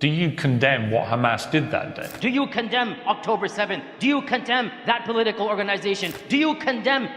Do you condemn what Hamas did that day? Do you condemn October 7th? Do you condemn that political organization? Do you condemn?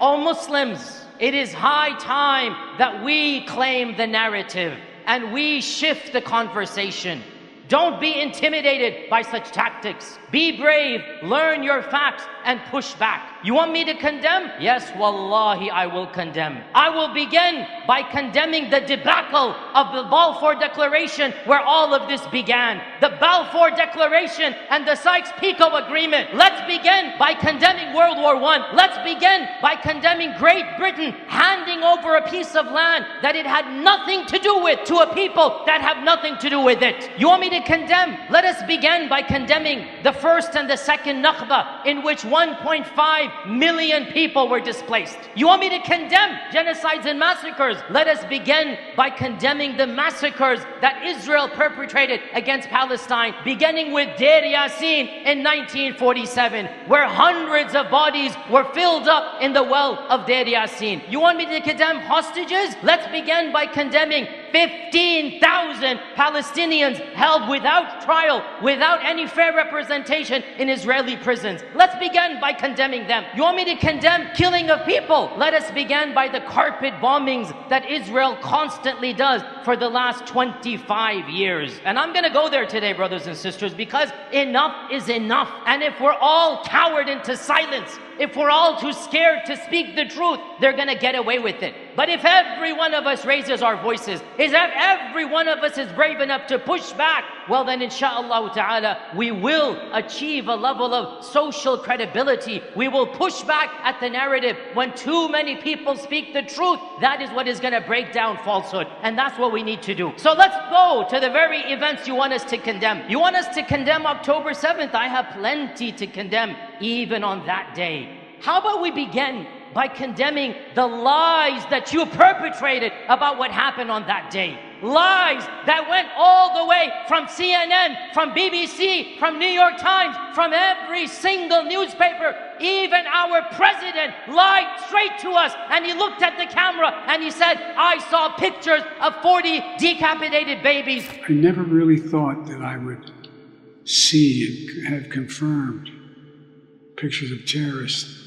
Oh Muslims, it is high time that we claim the narrative and we shift the conversation. Don't be intimidated by such tactics. Be brave, learn your facts, and push back. You want me to condemn? Yes, wallahi, I will condemn. I will begin by condemning the debacle of the Balfour Declaration where all of this began. The Balfour Declaration and the Sykes-Picot Agreement. Let's begin by condemning World War I. Let's begin by condemning Great Britain handing over a piece of land that it had nothing to do with to a people that have nothing to do with it. You want me to condemn? Let us begin by condemning the first and the second Nakba, in which 1.5 million people were displaced. You want me to condemn genocides and massacres? Let us begin by condemning the massacres that Israel perpetrated against Palestine, beginning with Deir Yassin in 1947, where hundreds of bodies were filled up in the well of Deir Yassin. You want me to condemn hostages? Let's begin by condemning 15,000 Palestinians held without trial, without any fair representation in Israeli prisons. Let's begin by condemning them. You want me to condemn killing of people? Let us begin by the carpet bombings that Israel constantly does for the last 25 years. And I'm going to go there today, brothers and sisters, because enough is enough. And if we're all cowered into silence, if we're all too scared to speak the truth, they're going to get away with it. But if every one of us raises our voices, if every one of us is brave enough to push back, well then inshallah ta'ala, we will achieve a level of social credibility. We will push back at the narrative. When too many people speak the truth, that is what is going to break down falsehood. And that's what we need to do. So let's go to the very events you want us to condemn. You want us to condemn October 7th? I have plenty to condemn even on that day. How about we begin by condemning the lies that you perpetrated about what happened on that day? Lies that went all the way from CNN, from BBC, from New York Times, from every single newspaper. Even our president lied straight to us, and he looked at the camera and he said, I saw pictures of 40 decapitated babies. I never really thought that I would see and have confirmed pictures of terrorists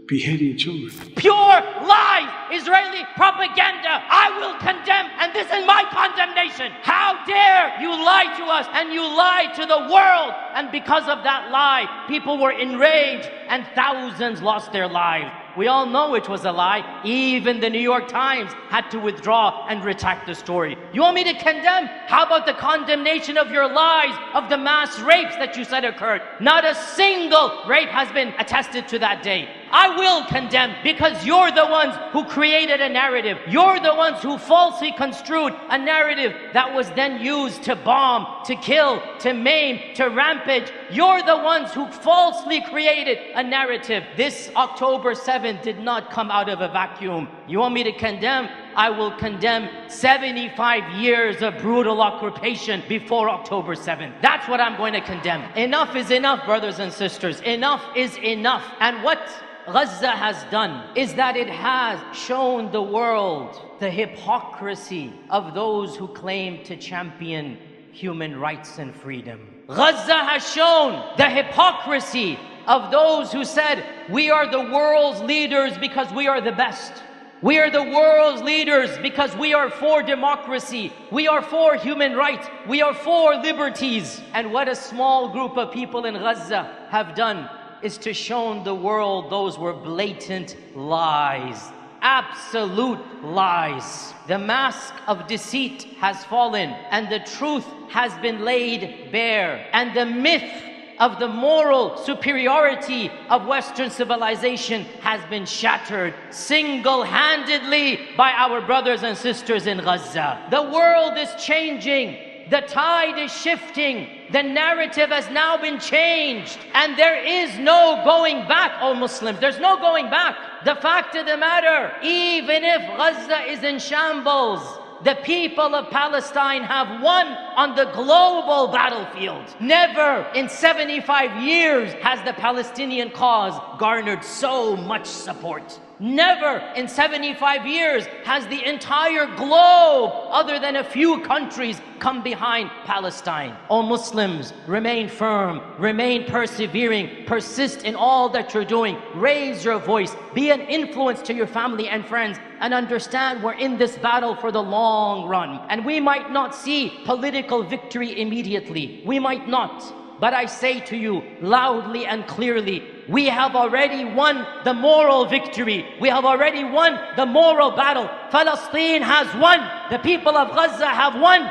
beheading children. Pure lies, Israeli propaganda. I will condemn, and this is my condemnation. How dare you lie to us, and you lie to the world. And because of that lie, people were enraged and thousands lost their lives. We all know it was a lie. Even the New York Times had to withdraw and retract the story. You want me to condemn? How about the condemnation of your lies of the mass rapes that you said occurred? Not a single rape has been attested to that day. I will condemn, because you're the ones who created a narrative. You're the ones who falsely construed a narrative that was then used to bomb, to kill, to maim, to rampage. You're the ones who falsely created a narrative. This October 7th did not come out of a vacuum. You want me to condemn? I will condemn 75 years of brutal occupation before October 7th. That's what I'm going to condemn. Enough is enough, brothers and sisters. Enough is enough. And what Gaza has done is that it has shown the world the hypocrisy of those who claim to champion human rights and freedom. Gaza has shown the hypocrisy of those who said, we are the world's leaders because we are the best. We are the world's leaders because we are for democracy. We are for human rights. We are for liberties. And what a small group of people in Gaza have done is to show the world those were blatant lies. Absolute lies. The mask of deceit has fallen and the truth has been laid bare. And the myth of the moral superiority of Western civilization has been shattered single-handedly by our brothers and sisters in Gaza. The world is changing. The tide is shifting. The narrative has now been changed. And there is no going back, oh Muslims. There's no going back. The fact of the matter, even if Gaza is in shambles, the people of Palestine have won on the global battlefield. Never in 75 years has the Palestinian cause garnered so much support. Never in 75 years has the entire globe, other than a few countries, come behind Palestine. O Muslims, remain firm, remain persevering, persist in all that you're doing, raise your voice, be an influence to your family and friends, and understand we're in this battle for the long run. And we might not see political victory immediately. We might not. But I say to you loudly and clearly, we have already won the moral victory. We have already won the moral battle. Palestine has won. The people of Gaza have won.